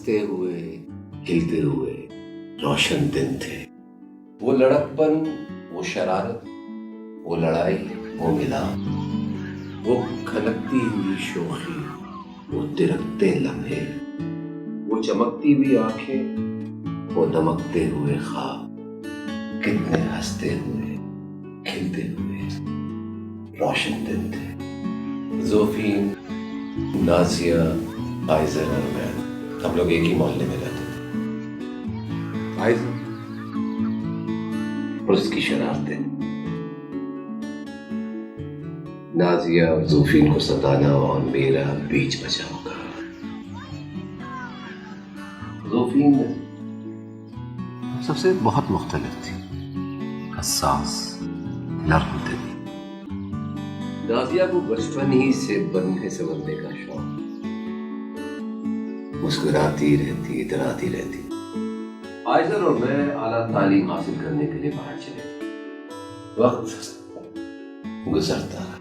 हंसते हुए, खिलते हुए रोशन दिन थे। वो लड़कपन, वो शरारत, वो लड़ाई, वो मिलाप, वो खनकती हुई शोखी, वो तिरकते लम्हे, वो चमकती हुई आंखें, वो दमकते हुए ख्वाब, कितने हंसते हुए, खिलते हुए रोशन दिन थे। जोफीन, नाजिया, आइजर और मैं, हम लोग एक ही मोहल्ले में रहते थे। आइजर और उसकी शरारतें, नाजिया और जोफीन को सताना और मेरा बीच बचाव का। जोफीन सबसे बहुत मुख्तलिफ थी, हसास, नर्म दिल। नाजिया को बचपन ही से बनने संवरने का शौक, मुस्कुराती रहती, इतराती रहती। आइजर और मैं आला तालीम हासिल करने के लिए बाहर चले। वक्त गुजरता रहा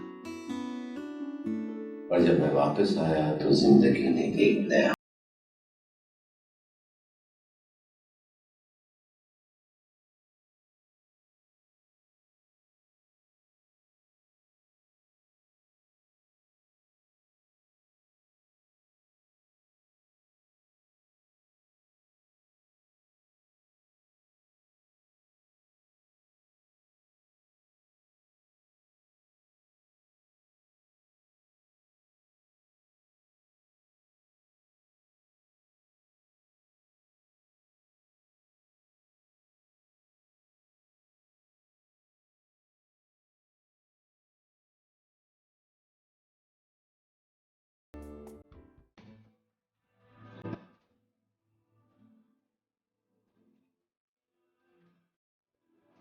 और जब मैं वापस आया तो जिंदगी ने एक नया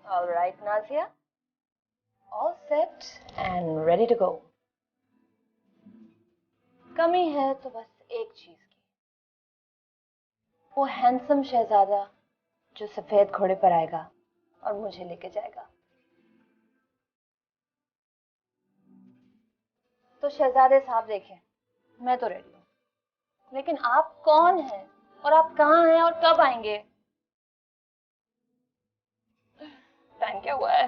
All right, Nazia. All set and ready to go. कमी है तो बस एक चीज की, वो हैंडसम शहजादा जो सफेद घोड़े पर आएगा और मुझे लेके जाएगा। तो शहजादे साहब देखें, मैं तो रेडी हूँ, लेकिन आप कौन हैं और आप कहाँ हैं और कब आएंगे? टाइम क्या हुआ है?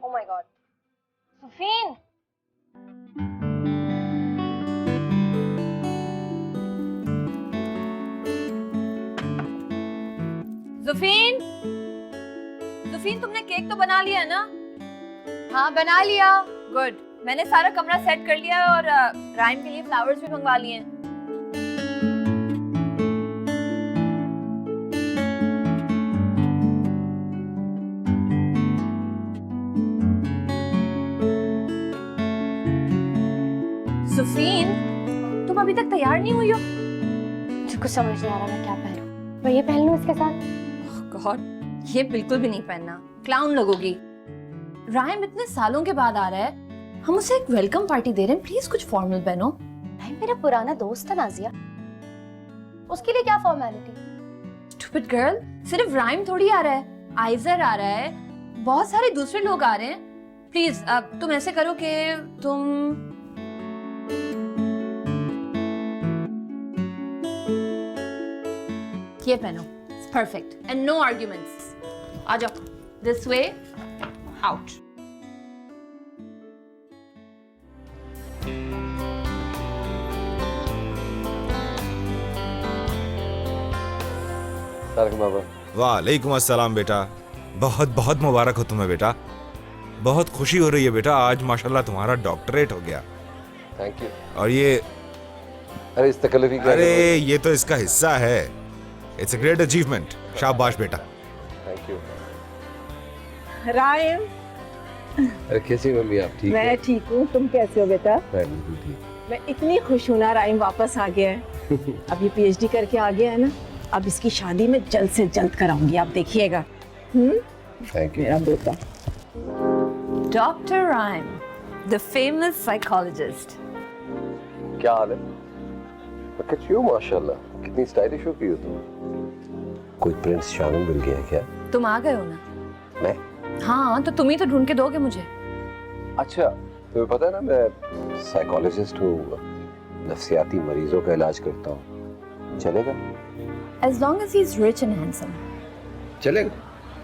Oh my God, Sufin! Sufin, Sufin तुमने केक तो बना लिया है ना? हाँ बना लिया। गुड, मैंने सारा कमरा सेट कर लिया और राइम के लिए फ्लावर्स भी मंगवा लिए हैं। सुफीन, तुम अभी तक तैयार नहीं हुई हो? मुझे कुछ समझ नहीं आ रहा मैं क्या पहनूं। मैं ये पहन लूं इसके साथ? गॉड, ये बिल्कुल भी नहीं पहनना, क्लाउन लगोगी। राइम इतने सालों के बाद आ रहा है, हम उसे एक वेलकम पार्टी दे रहे हैं, प्लीज कुछ फॉर्मल पहनो। राइम मेरा पुराना दोस्त था नाजिया, उसके लिए क्या फॉर्मेलिटी? स्टूपिड गर्ल, सिर्फ राइम थोड़ी आ रहा है, आइजर आ रहा है, बहुत सारे दूसरे लोग आ रहे हैं। प्लीज अब तुम ऐसे करो कि तुम ये पहनो, परफेक्ट एंड नो आर्ग्यूमेंट्स। आ जाओ, दिस वे आउट। वालेकुम अस्सलाम बेटा, बहुत बहुत मुबारक हो तुम्हें बेटा। बहुत खुशी हो रही है बेटा, आज माशाल्लाह तुम्हारा डॉक्टरेट हो गया। Thank you. और ये अरे इस तकल्लुफ़ी क्या? अरे ये तो इसका हिस्सा है। इट्स अ ग्रेट अचीवमेंट, शाबाश बेटा। Thank you. राइम, अरे कैसी मम्मी आप? ठीक मैं ठीक हूँ, तुम कैसे हो बेटा? मैं बिल्कुल ठीक। मैं इतनी खुश हूँ ना, राइम वापस आ गया है। अब ये पीएचडी करके आ गया है ना, अब इसकी शादी में जल्द से जल्द कराऊंगी, आप देखिएगा। थैंक यू मेरा बेटा। Doctor rhyme, the famous psychologist. क्या हाल है? Look at you, माशाल्लाह, कितनी स्टाइलिश हो गई हो तुम। कोई प्रिंस चार्मिंग मिल गया क्या? तुम आ गए हो ना? मैं? हाँ, तो तुम ही तो ढूंढ के दोगे मुझे। अच्छा, तुम्हें पता है ना मैं साइकोलॉजिस्ट हूँ, नफ्सियाती मरीजों का इलाज करता हूँ, चलेगा? As long as he's rich and handsome. चलेगा।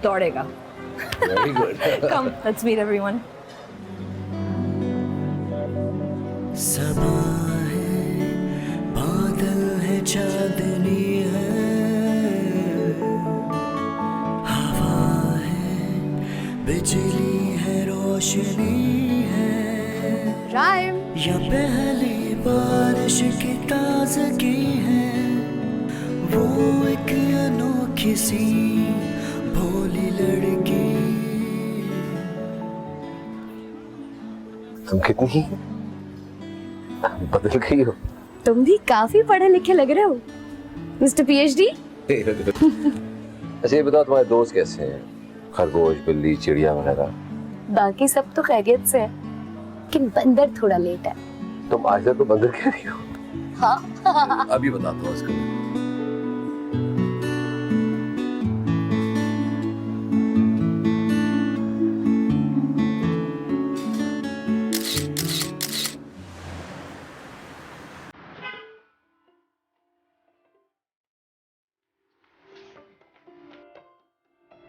दौड़ेगा। Very good. Come, let's meet everyone. सबा है, बादल है, चांदनी है, हवा है, बिजली है, रोशनी है, Rhyme. या पहली बारिश की ताज़गी है, वो एक अनोखी सी भोली लड़की। तुम कितनी बदल गई हो। तुम भी काफी पढ़े लिखे लग रहे हो मिस्टर पीएचडी। अच्छा ये बताओ तुम्हारे दोस्त कैसे हैं? खरगोश, बिल्ली, चिड़िया वगैरह? बाकी सब तो खैरियत से है, लेकिन बंदर थोड़ा लेट है। तुम आज तक तो बंदर कह रही हो। हाँ। अभी बताता हूँ उसको।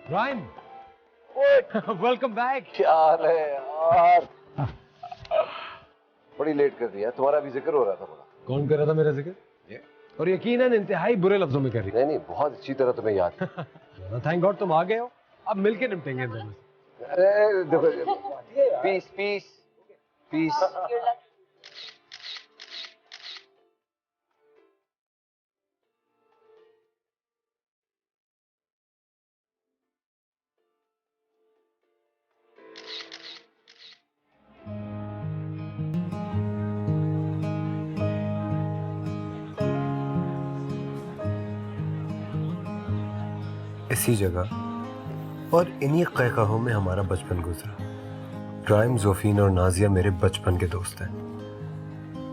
Rhyme, welcome back. क्या हाल है यार? बड़ी लेट कर दिया। तुम्हारा भी जिक्र हो रहा था बड़ा। कौन कर रहा था मेरा जिक्र? और यकीनन इंतहाई बुरे लफ्जों में कर रही नहीं नहीं, बहुत अच्छी तरह तुम्हें याद है। है। थैंक गॉड तुम आ गए हो, अब मिलके निपटेंगे दोनों। अरे देखो, पीस पीस पीस। इसी जगह और इन्हीं क़हक़हों में हमारा बचपन गुजरा। राइम, जोफीन और नाजिया मेरे बचपन के दोस्त हैं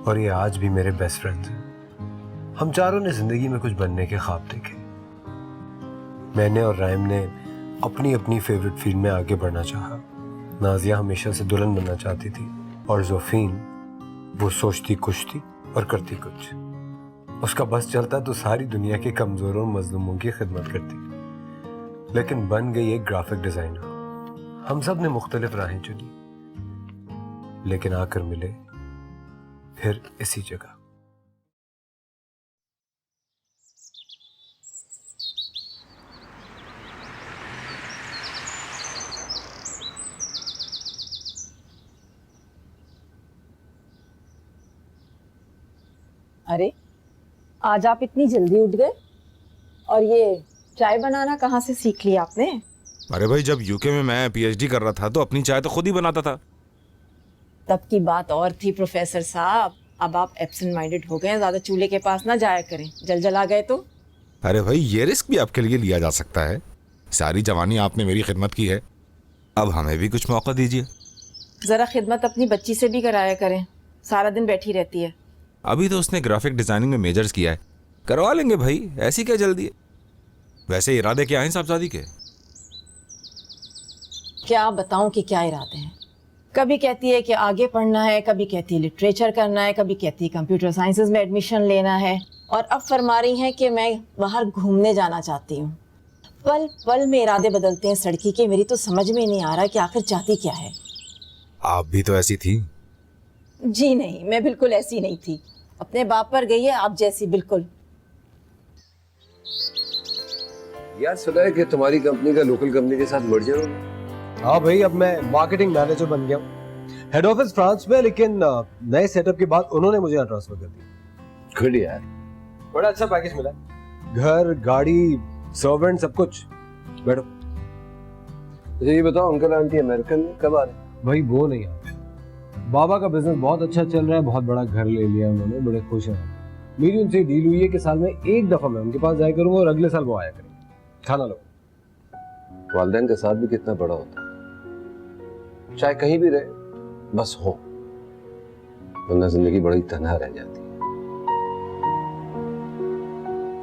और ये आज भी मेरे बेस्ट फ्रेंड्स हैं। हम चारों ने जिंदगी में कुछ बनने के ख्वाब देखे। मैंने और राइम ने अपनी अपनी फेवरेट फील्ड में आगे बढ़ना चाहा। नाजिया हमेशा से दुल्हन बनना चाहती थी और जोफीन वो सोचती कुछ थी और करती कुछ। उसका बस चलता तो सारी दुनिया के कमजोरों और मजलूमों की खिदमत करती, लेकिन बन गई एक ग्राफिक डिजाइनर। हम सब ने मुख्तलिफ राहें चुनी, लेकिन आकर मिले फिर इसी जगह। अरे आज आप इतनी जल्दी उठ गए, और ये चाय बनाना कहाँ से सीख लिया आपने? अरे भाई, जब यूके में मैं पीएचडी कर रहा था तो अपनी चाय तो खुद ही बनाता था। तब की बात और थी प्रोफेसर साहब, अब आप एब्सेंट माइंडेड हो गए, ज्यादा चूल्हे के पास ना जाया करें, जल जला गए तो। अरे भाई, ये रिस्क भी आपके लिए लिया जा सकता है। सारी जवानी आपने मेरी खिदमत की है, अब हमें भी कुछ मौका दीजिए। जरा खिदमत अपनी बच्ची से भी कराया करें, सारा दिन बैठी रहती है। अभी तो उसने ग्राफिक डिजाइनिंग में मेजर्स किया है, करवा लेंगे भाई, ऐसी क्या जल्दी है। वैसे इरादे क्या हैं साहबजादी के? क्या बताऊं कि क्या इरादे हैं। कभी कहती है कि आगे पढ़ना है, कभी कहती है लिटरेचर करना है, कभी कहती है कंप्यूटर साइंसेज में एडमिशन लेना है, और अब फरमा रही हैं कि मैं बाहर घूमने जाना चाहती हूँ। पल पल में इरादे बदलते हैं सड़की के। मेरी तो समझ में नहीं आ रहा कि आखिर चाहती क्या है। आप भी तो ऐसी थी। जी नहीं, मैं बिल्कुल ऐसी नहीं थी। अपने बाप पर गई है आप जैसी, बिल्कुल। यार सुना है कि तुम्हारी कंपनी का लोकल कंपनी के साथ मर्जर हो गया। हाँ भाई, अब मैं मार्केटिंग मैनेजर बन गया हूँ। हेड ऑफिस फ्रांस में, लेकिन नए सेटअप के बाद उन्होंने मुझे यहाँ ट्रांसफर कर दिया। गुड यार, बड़ा अच्छा पैकेज मिला, घर, गाड़ी, सर्वेंट, सब कुछ। बैठो। मुझे ये बताओ, अंकल आंटी अमेरिकन में कब आ रहे हैं? भाई वो नहीं आते। बाबा का बिजनेस बहुत अच्छा चल रहा है, बहुत बड़ा घर ले लिया उन्होंने, बड़े खुश हैं। मेरी उनसे डील हुई है कि साल में एक दफा मैं उनके पास जाया करूंगा और अगले साल वो आया करेंगे। खाना लो। वालिदैन का साथ भी कितना बड़ा होता है, चाहे कहीं भी रहे बस हो, वरना जिंदगी बड़ी तन्हा रह जाती है।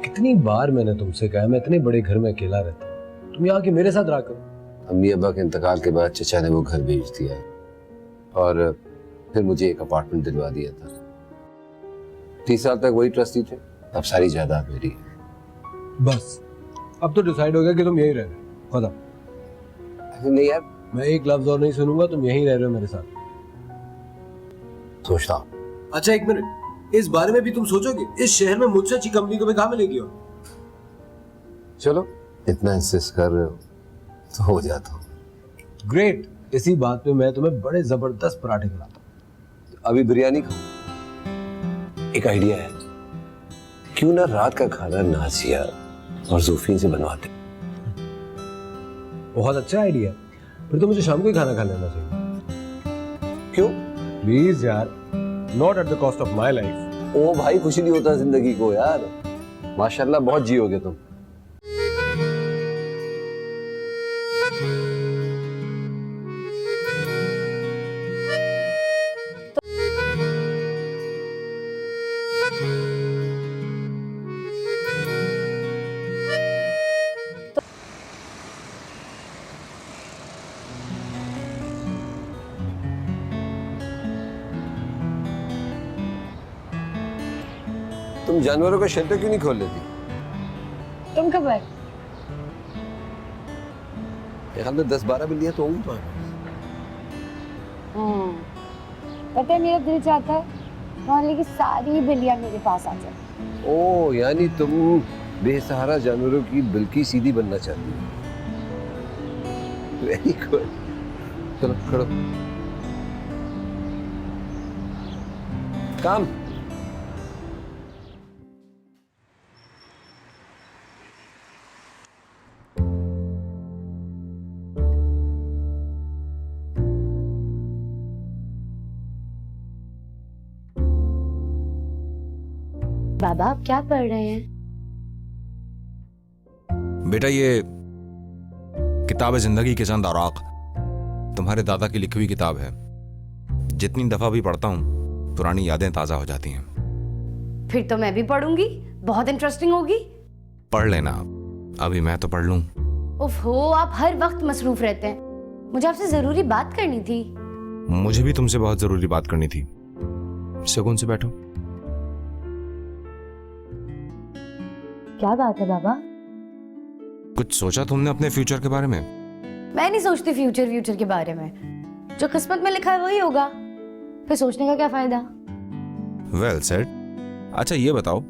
कितनी बार मैंने तुमसे कहा मैं इतने बड़े घर में अकेला रहता हूँ, तुम यहाँ के मेरे साथ रहा करो। अम्मी अब्बा के इंतकाल के बाद चचा ने वो घर बेच दिया और फिर मुझे एक अपार्टमेंट दिलवा दिया था। 30 साल तक वही ट्रस्टी थे, अब सारी जायदाद मेरी है। बस अब तो डिसाइड हो गया कि तुम यहीं रह रहे हो, खत्म। ऐसे नहीं यार, मैं एक लफ्ज और नहीं सुनूंगा, तुम यहीं रह रहे हो मेरे साथ। सोचता हूँ। अच्छा एक मिनट, इस बारे में भी तुम सोचोगे? इस शहर में मुझसे अच्छी कंपनी तुम्हें कहाँ मिलेगी? और चलो इतना इंसिस्ट कर रहे हो तो हो जाता हूँ। ग्रेट, इसी बात पे मैं तुम्हें बड़े जबरदस्त पराठे खिलाता हूँ। अभी बिरयानी खाओ। एक आइडिया है, क्यों ना रात का खाना नाजिया और ज़ोफीन से बनवाते। बहुत अच्छा आइडिया, फिर तो मुझे शाम को ही खाना खा लेना चाहिए। क्यों? प्लीज यार, not at the cost of my life. ओ भाई, खुशी नहीं होता जिंदगी को यार। माशाल्लाह बहुत जियोगे तुम। तुम जानवरों का शेल्टर क्यों नहीं खोल लेती? तुम कब आए? मेरे ख्याल में 10-12 बिल्लियां तो होंगी तुम्हारे पास। पता है मेरा दिल चाहता है मोहल्ले की सारी बिल्लियां मेरे पास आ जाए। ओ, यानी तुम बेसहारा जानवरों की बिल्की सीधी बनना चाहती हो। Very good. चलो खड़ो। काम। बाबा आप क्या पढ़ रहे हैं? बेटा ये किताब है जिंदगी के चंद औराक, तुम्हारे दादा की लिखी हुई किताब है। जितनी दफा भी पढ़ता हूँ पुरानी यादें ताजा हो जाती हैं। फिर तो मैं भी पढ़ूंगी, बहुत इंटरेस्टिंग होगी। पढ़ लेना, अभी मैं तो पढ़ लूं। ओहो, आप हर वक्त मसरूफ रहते हैं। मुझे आपसे जरूरी बात करनी थी। मुझे भी तुमसे बहुत जरूरी बात करनी थी। सुकून से बैठो। क्या बात है बाबा? कुछ सोचा तुमने अपने फ्यूचर के बारे में? मैं नहीं सोचती फ्यूचर के बारे में। जो किस्मत में लिखा है वही होगा, फिर सोचने का क्या फायदा? Well said. अच्छा ये बताओ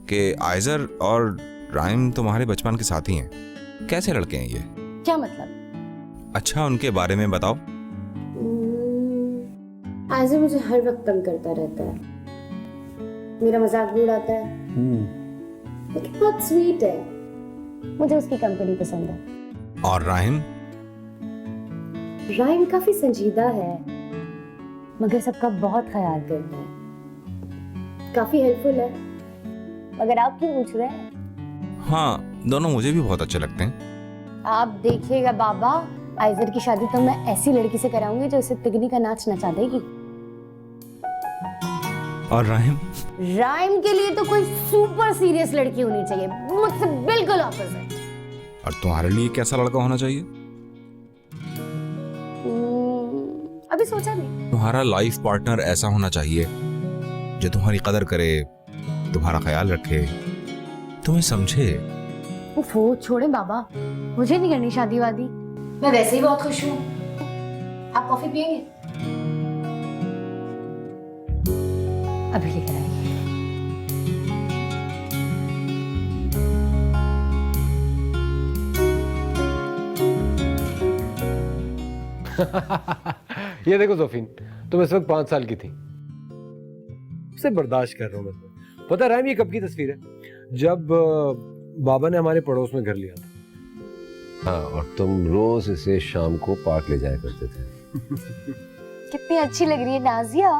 कि आइजर और राइम तुम्हारे बचपन के साथी हैं, कैसे लड़के हैं ये? क्या मतलब? अच्छा उनके बारे में बताओ। आइजर मुझे हर वक्त तंग करता रहता है, मेरा मजाक भी उड़ाता है, लेकिन बहुत स्वीट है। मुझे उसकी कंपनी पसंद है। और राइम? राइम काफी संजीदा है, मगर सबका बहुत ख्याल करता है, काफी हेल्पफुल है। मगर आप क्यों पूछ रहे हैं? हाँ, दोनों मुझे भी बहुत अच्छे लगते हैं। आप देखिएगा बाबा, आइजर की शादी तो मैं ऐसी लड़की से कराऊंगी जो इसे तिगनी का नाच नचा देगी। और राइम? राइम के लिए तो कोई सुपर सीरियस लड़की होनी चाहिए, मुझसे बिल्कुल ऑपोजिट। और तुम्हारे लिए कैसा लड़का होना चाहिए? अभी सोचा नहीं। तुम्हारा लाइफ पार्टनर ऐसा होना चाहिए जो तुम्हारी कदर करे, तुम्हारा ख्याल रखे, तुम्हें समझे। वो छोड़े बाबा, मुझे नहीं करनी शादी वादी, मैं वैसे ही बहुत खुश हूँ। आप कॉफी पियेंगे? अभी लेकर आएंगे। ये देखो जोफीन, तुम इस वक्त 5 साल की थी। उसे बर्दाश्त कर रहा हूं मैं। पता है राइम, ये कब की तस्वीर है? जब बाबा ने हमारे पड़ोस में घर लिया था। हाँ, और तुम रोज इसे शाम को पार्क ले जाया करते थे। कितनी अच्छी लग रही है नाजिया।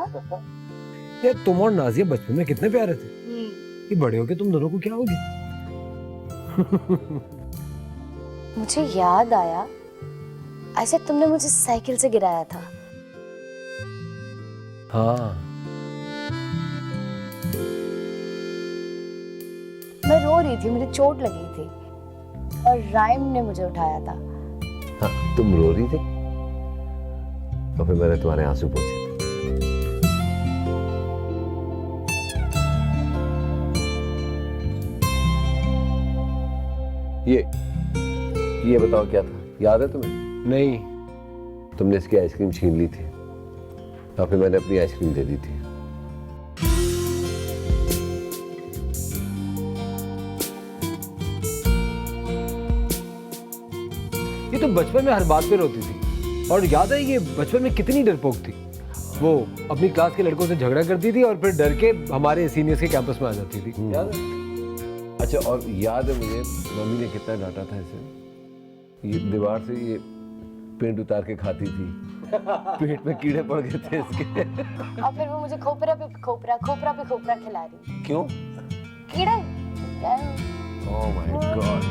यार तुम और नाजिया बचपन में कितने प्यारे थे। ये बड़े होके तुम दोनों को क्या हो गया? मुझे याद आया, ऐसे तुमने मुझे साइकिल से गिराया था। हाँ, मैं रो रही थी, मुझे चोट लगी थी और राइम ने मुझे उठाया था। हाँ, तुम रो रही थी तो फिर मैंने तुम्हारे आंसू पोंछे थे। ये बताओ क्या था, याद है तुम्हें? नहीं। तुमने इसकी आइसक्रीम छीन ली थी और फिर मैंने अपनी आइसक्रीम दे दी थी। ये तो बचपन में हर बात पे रोती थी, और याद है ये बचपन में कितनी डरपोक थी। वो अपनी क्लास के लड़कों से झगड़ा करती थी और फिर डर के हमारे सीनियर्स के कैंपस में आ जाती थी। याद है? अच्छा, और याद है मुझे मम्मी ने कितना डांटा था इसे। ये दीवार से ये पेंट उतार के खाती थी, पेट में कीड़े पड़ गए थे इसके। और फिर वो मुझे खोपरा पे खोपरा खिला रही। क्यों? कीड़े। Oh my God.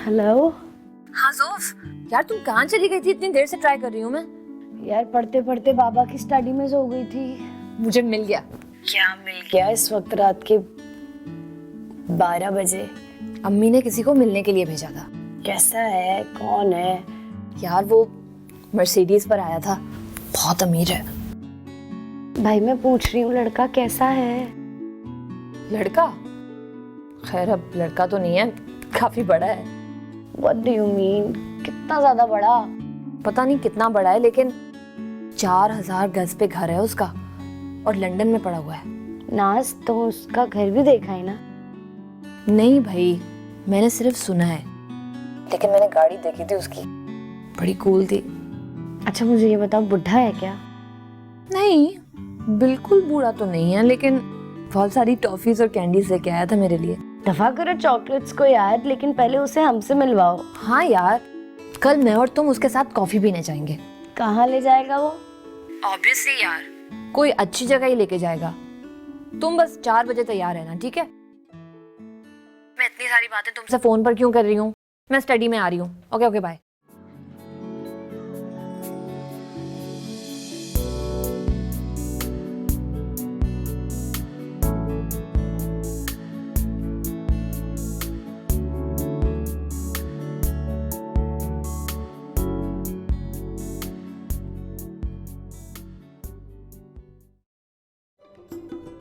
हेलो। हाँ जोफ, यार तुम कहाँ चली गई थी? इतनी देर से ट्राई कर रही हूँ मैं। यार पढ़ते पढ़ते बाबा की स्टडी में सो गई थी। मुझे मिल गया। क्या मिल गया? इस वक्त रात के 12 बजे। अम्मी ने किसी को मिलने के लिए भेजा था। कैसा है? कौन है? यार वो मर्सिडीज पर आया था, बहुत अमीर है। भाई मैं पूछ रही हूँ लड़का कैसा है? लड़का? खैर अब लड़का तो नहीं है, काफी बड़ा है। What do you mean? कितना ज्यादा बड़ा? पता नहीं कितना बड़ा है, लेकिन 4000 गज पे घर है उसका और लंदन में पड़ा हुआ है। नाज, तो उसका घर भी देखा है ना? नहीं भाई, मैंने सिर्फ सुना है, लेकिन मैंने गाड़ी देखी थी उसकी, बड़ी कूल थी। अच्छा मुझे ये बताओ, बुढ़ा है क्या? नहीं, बिल्कुल बूढ़ा तो नहीं है, लेकिन बहुत सारी टॉफीज और कैंडीज लेके आया था मेरे लिए। दफा करो चॉकलेट्स को यार, लेकिन पहले उसे हमसे मिलवाओ। हाँ यार, कल मैं और तुम उसके साथ कॉफी पीने जाएंगे। कहाँ ले जाएगा वो? ऑब्वियसली यार, कोई अच्छी जगह ही लेके जाएगा। तुम बस 4 बजे तैयार रहना, ठीक है? मैं इतनी सारी बातें तुमसे फोन पर क्यों कर रही हूँ? मैं स्टडी में आ रही हूँ। Okay okay bye.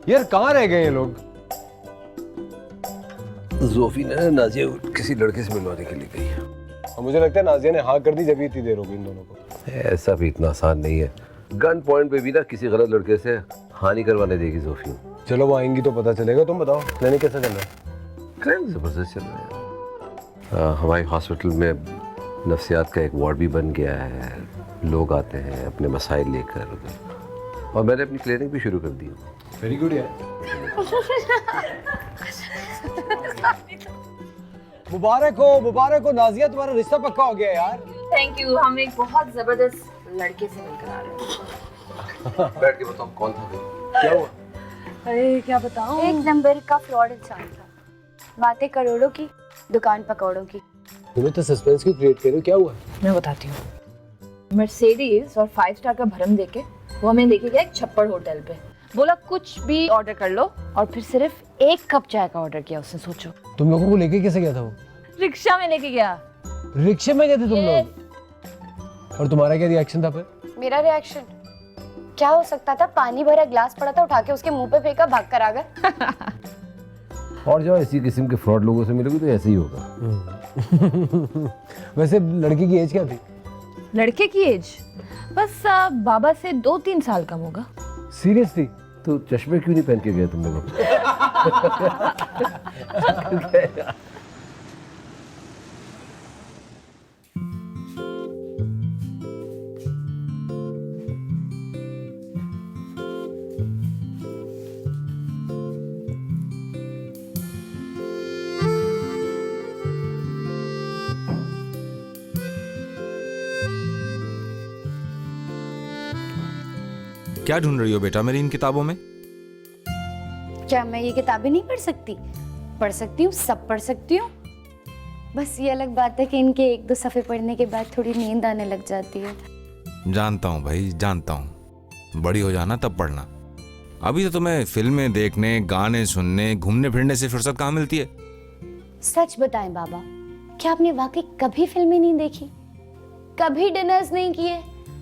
यार कहाँ रह गए ये लोग? जोफी ने नाजिया को किसी लड़के से मिलवाने के लिए गई है। और मुझे लगता है नाजिया ने हाँ कर दी, जब इतनी देर हो गई इन दोनों को। ऐसा भी इतना आसान नहीं है। गन पॉइंट पे भी ना किसी गलत लड़के से हाँ नहीं करवाने देगी जोफी। चलो वो आएंगी तो पता चलेगा। तुम बताओ प्लानिंग कैसा चल रहा है? प्लान जबरदस्त चल रहा है। हमारे हॉस्पिटल में नफ्सियात का एक वार्ड भी बन गया है। लोग आते हैं अपने मसाइल लेकर, और मैंने अपनी क्लिनिक भी शुरू कर दी। वेरी गुड यार। मुबारक हो नाजिया, तुम्हारा रिश्ता पक्का हो गया यार। Thank you. हम एक बहुत जबरदस्त लड़के से मिलकर आ रहे हैं। बैठ के बताओ कौन था? क्या हुआ? अरे क्या बताऊं? एक नंबर का फ्रॉड इंसान था। बातें करोड़ों की, दुकान पकौड़ों की। तुम्हें तो सस्पेंस क्यों क्रिएट कर रहे हो? क्या हुआ? मैं बताती हूँ। मर्सिडीज और 5 स्टार का भरम देके वो हमें लेके गया एक छप्पड़ होटल पे। बोला कुछ भी ऑर्डर कर लो, और फिर सिर्फ 1 कप चाय का ऑर्डर किया उसने। सोचो, तुम लोगों को लेके कैसे गया था वो? रिक्शा में लेके गया। रिक्शे में गए थे तुम लोग? और तुम्हारा क्या रिएक्शन था फिर? मेरा रिएक्शन क्या हो सकता था? पानी भरा ग्लास पड़ा था, उठा के उसके मुंह पे फेंका, भाग कर आ गए। और जब इसी किस्म के फ्रॉड लोगों से मिलोगे तो ऐसे ही होगा। वैसे लड़की की एज क्या थी? लड़के की एज बस बाबा से 2-3 साल कम होगा। सीरियसली? तो चश्मे क्यों नहीं पहन के गए तुम लोग? क्या ढूंढ रही हो बेटा मेरी इन किताबों में? क्या मैं ये किताबें नहीं पढ़ सकती? पढ़ सकती हूँ, सब पढ़ सकती हूँ। बस ये अलग बात है कि इनके 1-2 सफ़े पढ़ने के बाद थोड़ी नींद आने लग जाती है। जानता हूँ भाई, जानता हूँ। बड़ी हो जाना तब पढ़ना। अभी तो तुम्हें फिल्में देखने, गाने सुनने, घूमने फिरने से फुर्सत कहाँ मिलती है? सच बताएं बाबा, क्या आपने वाकई कभी फिल्में नहीं देखी, कभी डिनर्स नहीं किए,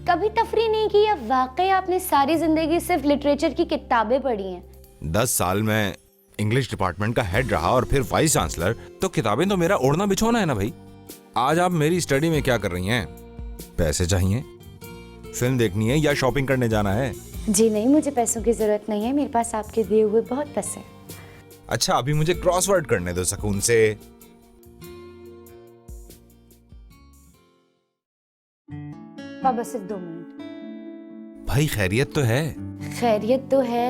कभी तफरी नहीं की, या वाकई आपने सारी जिंदगी सिर्फ लिटरेचर की किताबें पढ़ी हैं? 10 साल में इंग्लिश डिपार्टमेंट का हेड रहा और फिर वाइस चांसलर, तो किताबें तो मेरा ओढ़ना बिछोना है ना भाई। आज आप मेरी स्टडी में क्या कर रही हैं? पैसे चाहिए, फिल्म देखनी है या शॉपिंग करने जाना है? जी नहीं, मुझे पैसों की जरूरत नहीं है, मेरे पास आपके दिए हुए बहुत पैसे हैं। अच्छा, अभी मुझे क्रॉसवर्ड करने दो सुकून से। बाबा सिर्फ 2 मिनट। भाई खैरियत तो है? खैरियत तो है,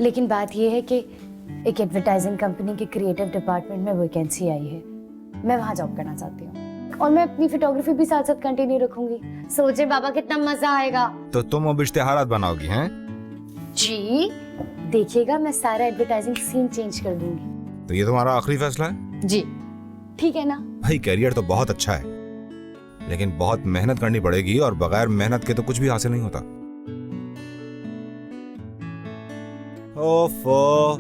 लेकिन बात यह है कि एक एडवर्टाइजिंग कंपनी के क्रिएटिव डिपार्टमेंट में वैकेंसी आई है, मैं वहां जॉब करना चाहती हूँ, और मैं अपनी फोटोग्राफी भी साथ साथ कंटिन्यू रखूंगी। सोचे बाबा कितना मजा आएगा। तो तुम अब इश्तिहारात बनाओगी हैं? जी देखिएगा, मैं सारा एडवर्टाइजिंग सीन चेंज कर दूंगी। तो ये तुम्हारा आखिरी फैसला है? जी ठीक है ना? भाई करियर तो बहुत अच्छा है, लेकिन बहुत मेहनत करनी पड़ेगी और बगैर मेहनत के तो कुछ भी हासिल नहीं होता। ओफो,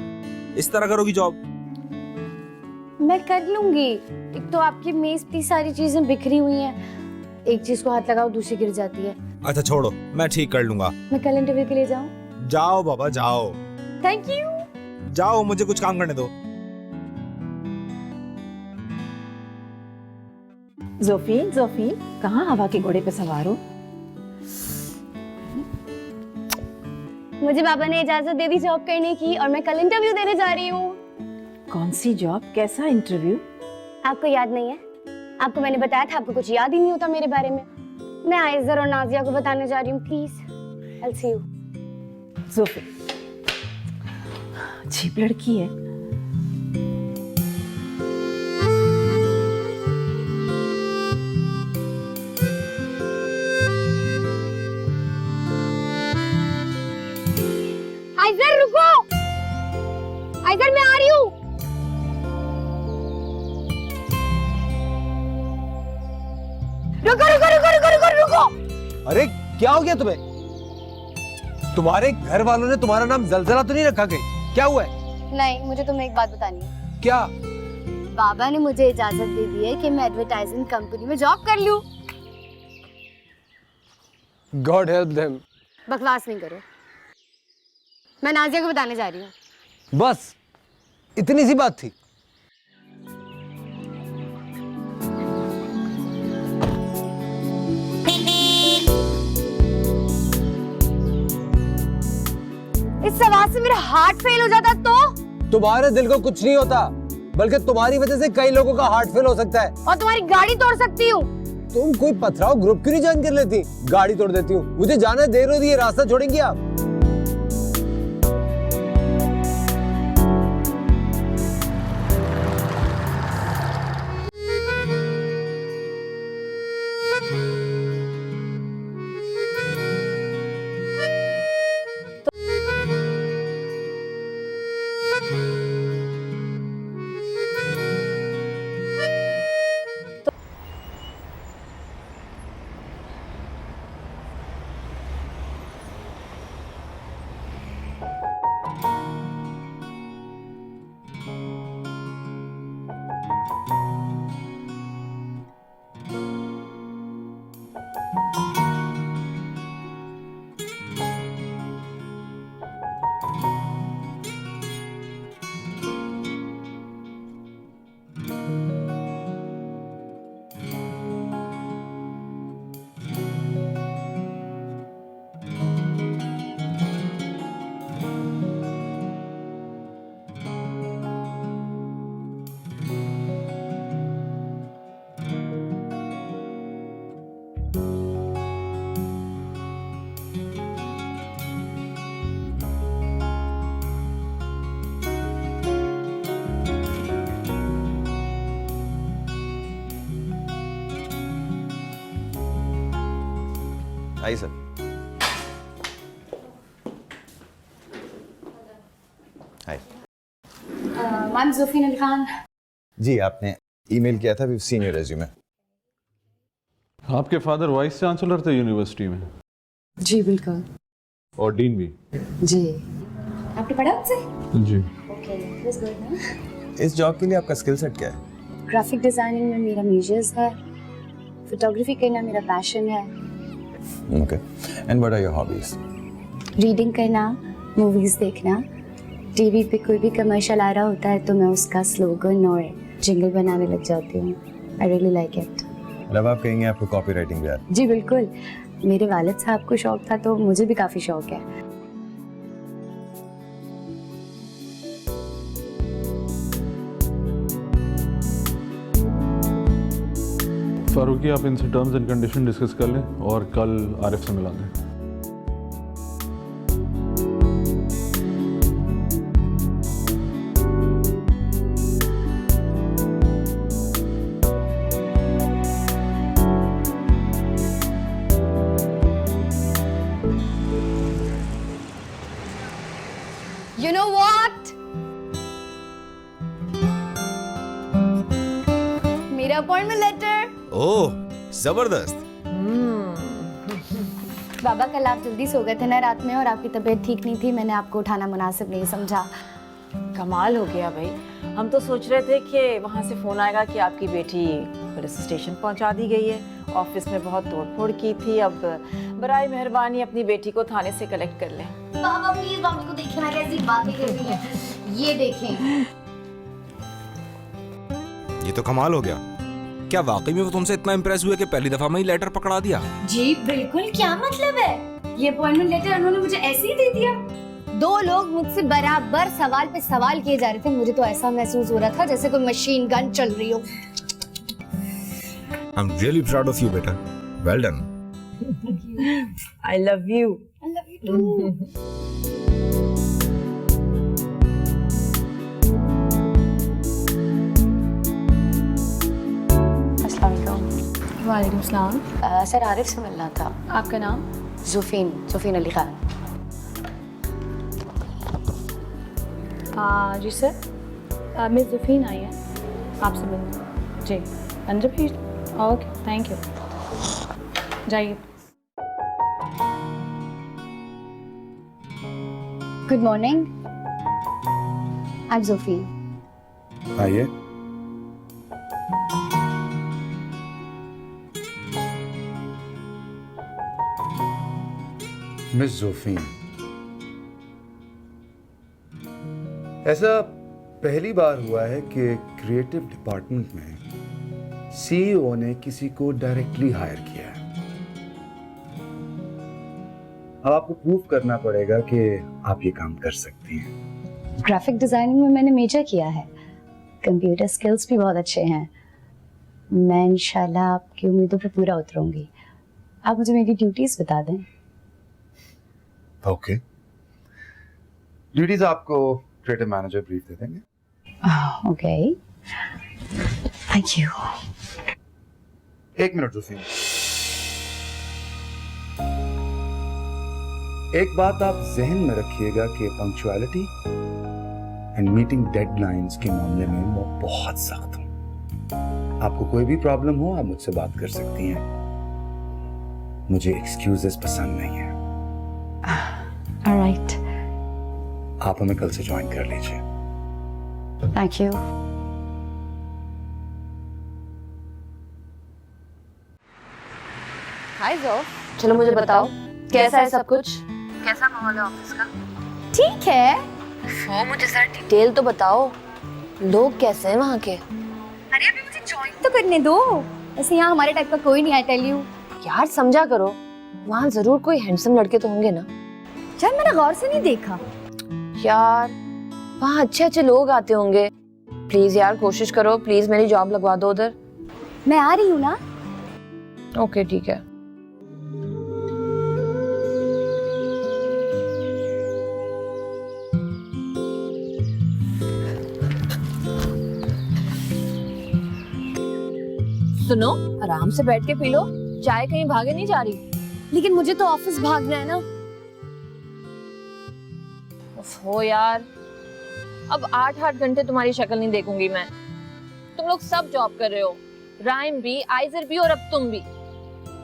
इस तरह करोगी जॉब? मैं कर लूंगी। एक तो आपकी मेज पे सारी चीजें बिखरी हुई हैं, एक चीज को हाथ लगाओ दूसरी गिर जाती है। अच्छा छोड़ो, मैं ठीक कर लूंगा। मैं कल इंटरव्यू के लिए जाऊं? जाओ बाबा जाओ। Thank you. जाओ, मुझे कुछ काम करने दो। जोफीन, जोफीन, कहाँ हवा के घोड़े पे सवार हो? मुझे बाबा ने इजाजत दे दी जॉब करने की, और मैं कल इंटरव्यू देने जा रही हूँ। कौन सी जॉब, कैसा इंटरव्यू? आपको याद नहीं है? आपको मैंने बताया था, आपको कुछ याद ही नहीं होता मेरे बारे में। मैं आइज़र और नाजिया को बताने जा रही हूँ, प्लीज। I'll see you। जोफीन अजीब लड़की है। आइज़र रुको, आइज़र मैं आ रही हूँ। रुको रुको रुको रुको रुको रुको। अरे क्या हो गया तुम्हें? तुम्हारे घर वालों ने तुम्हारा नाम जलजला तो नहीं रखा कहीं? क्या हुआ है? नहीं, मुझे तुम्हें एक बात बतानी है। क्या? बाबा ने मुझे इजाजत दे दी है कि मैं एडवर्टाइजिंग कंपनी में जॉब कर लूं। God help them. बकवास नहीं करो, मैं नाजिया को बताने जा रही हूँ। बस इतनी सी बात थी? इस आवाज से मेरा हार्ट फेल हो जाता तो? तुम्हारे दिल को कुछ नहीं होता, बल्कि तुम्हारी वजह से कई लोगों का हार्ट फेल हो सकता है। और तुम्हारी गाड़ी तोड़ सकती हूँ। तुम कोई पथराव ग्रुप क्यों नहीं ज्वाइन कर लेती? गाड़ी तोड़ देती हूँ। मुझे जाना है, देर हो रही है, रास्ता छोड़ेंगी आप? आइए सर। हाय। मैम जोफीन अली खान। जी आपने ईमेल किया था, वी सीन योर रेज्यूमे। आपके फादर वाइस चांसलर थे यूनिवर्सिटी में? जी बिल्कुल। और डीन भी। जी आपने पढ़ा मुझसे? जी। ओके दैट्स गुड ना। इस जॉब के लिए आपका स्किल सेट क्या है? ग्राफिक डिजाइनिंग में मेरा मेजर्स है, फोटोग्राफी करना मेरा पैशन है, okay and what are your hobbies? Reading करना, मूवीज देखना, टीवी पे कोई भी कमर्शियल आ रहा होता है तो मैं उसका स्लोगन और जिंगल बनाने लग जाती हूँ। I really like it. मतलब आप कहेंगे आपको कॉपी राइटिंग भी आती जी बिल्कुल, मेरे वालिद साहब को शौक था तो मुझे भी काफी शौक है। फारूकी, आप इनसे टर्म्स एंड कंडीशन डिस्कस कर लें और कल आरिफ से मिला दें। You know what? मेरा अपॉइंटमेंट लेटर। ओह जबरदस्त। बाबा कल आप जल्दी सो गए थे ना रात में और आपकी तबीयत ठीक नहीं थी, मैंने आपको उठाना मुनासिब नहीं समझा। कमाल हो गया भाई, हम तो सोच रहे थे कि वहाँ से फ़ोन आएगा कि आपकी बेटी पुलिस स्टेशन पहुँचा दी गई है। ऑफिस में बहुत तोड़फोड़ की थी, अब बराए मेहरबानी अपनी बेटी को थाने से कलेक्ट कर लें। बाबा प्लीज मम्मी को देखना कैसी बातें कर रही है। ये देखें। ये तो कमाल हो गया। क्या वाकई में वो तुमसे इतना इम्प्रेस हुए कि पहली दफा में ही लेटर पकड़ा दिया? जी बिल्कुल, क्या मतलब है? ये अपॉइंटमेंट लेटर उन्होंने मुझे ऐसे ही दे दिया। दो लोग मुझसे बराबर सवाल पे सवाल किए जा रहे थे, मुझे तो ऐसा महसूस हो रहा था जैसे कोई मशीन गन चल रही हो। I'm really proud of you, बेटा। Well done. I love you. I love you too. वालेकुम सलाम। सर आरिफ से मिलना था। आपका नाम? जुफीन अली खान। जी सर, मिस जुफीन आई है आपसे मिलने। जी अंदर भेज दो। ओके थैंक यू, जाइए। Good morning, I am Zufin. आइए। मिस जोफीन, ऐसा पहली बार हुआ है कि क्रिएटिव डिपार्टमेंट में सीईओ ने किसी को डायरेक्टली हायर किया है। अब आपको प्रूव करना पड़ेगा कि आप ये काम कर सकती हैं। ग्राफिक डिजाइनिंग में मैंने मेजर किया है, कंप्यूटर स्किल्स भी बहुत अच्छे हैं। मैं इंशाल्लाह आपकी उम्मीदों पर पूरा उतरूंगी। आप मुझे मेरी ड्यूटीज बता दें। ओके, ड्यूटीज आपको क्रिएटिव मैनेजर ब्रीफ दे देंगे। Okay thank you. एक मिनट जोफीन, एक बात आप जहन में रखिएगा कि पंक्चुअलिटी एंड मीटिंग डेडलाइंस के मामले में मैं बहुत सख्त हूं। आपको कोई भी प्रॉब्लम हो आप मुझसे बात कर सकती हैं, मुझे एक्सक्यूजेस पसंद नहीं है। ऑलराइट, आप हमें कल से ज्वाइन कर लीजिए। Thank you. हाय जोफ, चलो मुझे बताओ कैसा है सब कुछ? कैसा माहौल है ऑफिस का? ठीक है। वो मुझे जरा डिटेल तो बताओ, लोग कैसे हैं वहाँ के? अरे अभी मुझे ज्वाइन तो करने दो। ऐसे यहाँ हमारे टाइप का कोई नहीं, आई टेल यू। यार समझा करो, वहाँ जरूर कोई हैंडसम लड़के तो होंगे ना? यार मैंने गौर से नहीं देखा। यार वहाँ अच्छे अच्छे लोग आते होंगे। प्लीज यार कोशिश करो, प्लीज मेरी जॉब लगवा दो उधर। मैं आ रही हूँ ना। ओके ठीक है। सुनो, आराम से बैठ के पी लो, चाय कहीं भागे नहीं जा रही। लेकिन मुझे तो ऑफिस भागना है ना। हो यार, अब 8-8 घंटे तुम्हारी शक्ल नहीं देखूंगी मैं। तुम लोग सब जॉब कर रहे हो, राइम भी, आइजर भी और अब तुम भी।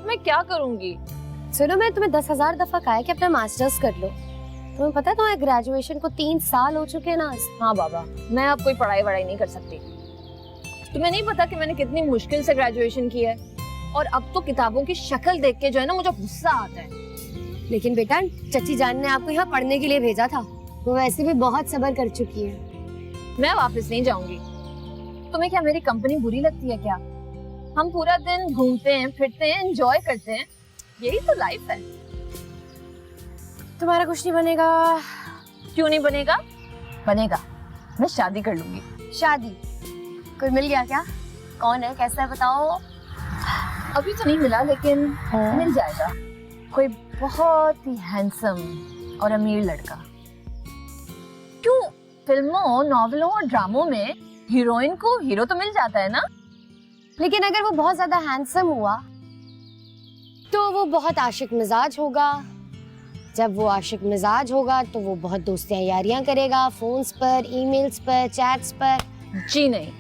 मैं क्या करूंगी? सुनो, मैं तुम्हें 10,000 दफा कहा है कि अपना मास्टर्स कर लो। तुम्हें पता है तुम्हारे ग्रेजुएशन को 3 साल हो चुके हैं ना। हाँ बाबा, मैं अब कोई पढ़ाई वढ़ाई नहीं कर सकती। तुम्हें नहीं पता कि मैंने कितनी मुश्किल से ग्रेजुएशन की है, और अब तो किताबों की शक्ल देख के जो है ना मुझे गुस्सा आता है। लेकिन बेटा, चची जान ने आपको यहाँ पढ़ने के लिए भेजा था, वो वैसे भी बहुत सब्र कर चुकी है। मैं वापस नहीं जाऊंगी। तुम्हें क्या मेरी कंपनी बुरी लगती है क्या? हम पूरा दिन घूमते हैं, फिरते हैं, एंजॉय करते हैं, यही तो लाइफ है। तुम्हारा कुछ नहीं बनेगा। क्यों नहीं बनेगा? बनेगा, मैं शादी कर लूंगी। शादी? कोई मिल गया क्या? कौन है, कैसा है, बताओ। अभी तो नहीं मिला, लेकिन मिल जाएगा। कोई बहुत ही हैंडसम और अमीर लड़का। क्यों, फिल्मों, नॉवेलों और ड्रामों में हीरोइन को हीरो तो मिल जाता है ना। लेकिन अगर वो बहुत ज्यादा हैंडसम हुआ तो वो बहुत आशिक मिजाज होगा। जब वो आशिक मिजाज होगा तो वो बहुत दोस्तियां यारियां करेगा, फोन्स पर, ईमेल्स पर, चैट्स पर। जी नहीं,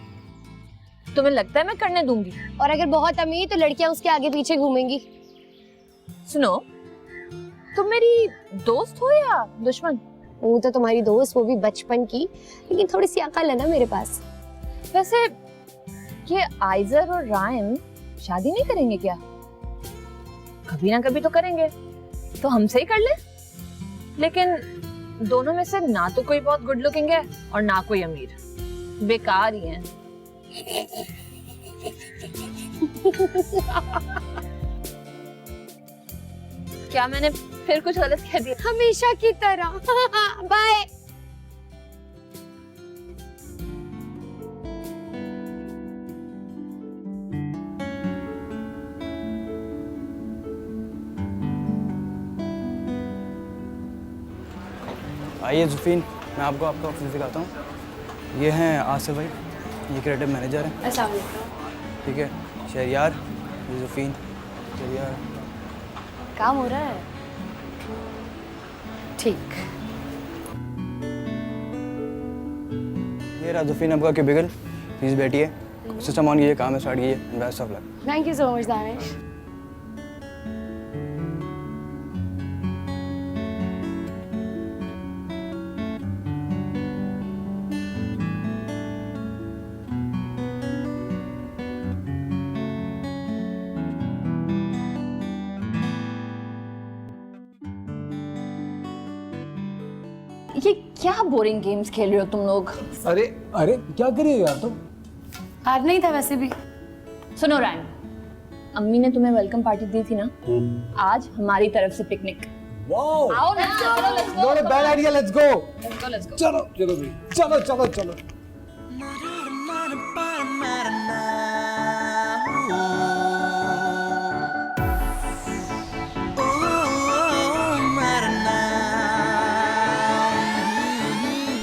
तुम्हें लगता है मैं करने दूंगी? और अगर बहुत अमीर तो लड़कियां उसके आगे पीछे घूमेंगी। सुनो, तुम मेरी दोस्त हो या दुश्मन? वो तो तुम्हारी दोस्त, वो भी बचपन की, लेकिन थोड़ी सी अकल है ना मेरे पास। वैसे ये आइजर और रायम शादी नहीं करेंगे क्या? कभी ना कभी तो करेंगे, तो हमसे ही कर ले। लेकिन दोनों में से ना तो कोई बहुत गुड लुकिंग है और ना कोई अमीर, बेकार ही है। क्या मैंने फिर कुछ गलत कह दिया? हमेशा की तरह। बाय। आइए जुफीन, मैं आपको आपका ऑफिस दिखाता हूँ। ये हैं आसिफ भाई, ये क्रिएटिव मैनेजर हैं। अस्सलाम वालेकुम। ठीक है, शहरियार, ये जुफीन, शहरियार। काम हो रहा है? ठीक। ये रहा जुफीन आपका क्यूबिकल, प्लीज़ बैठिए, सिस्टम ऑन कीजिए, काम स्टार्ट कीजिए। Best of luck. Thank you so much Danish. ये क्या बोरिंग गेम्स खेल रहे हो तुम लोग? अरे अरे क्या करिएगा तुम? हारना ही था वैसे भी। सुनो रैन, अम्मी ने तुम्हें वेलकम पार्टी दी थी ना, आज हमारी तरफ से पिकनिक। वाओ, आओ ना, चलो let's go. Not a bad idea, let's go. Let's go. चलो चलो भाई, चलो चलो चलो।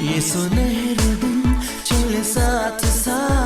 ये सुनहरे दिन चले साथ साथ।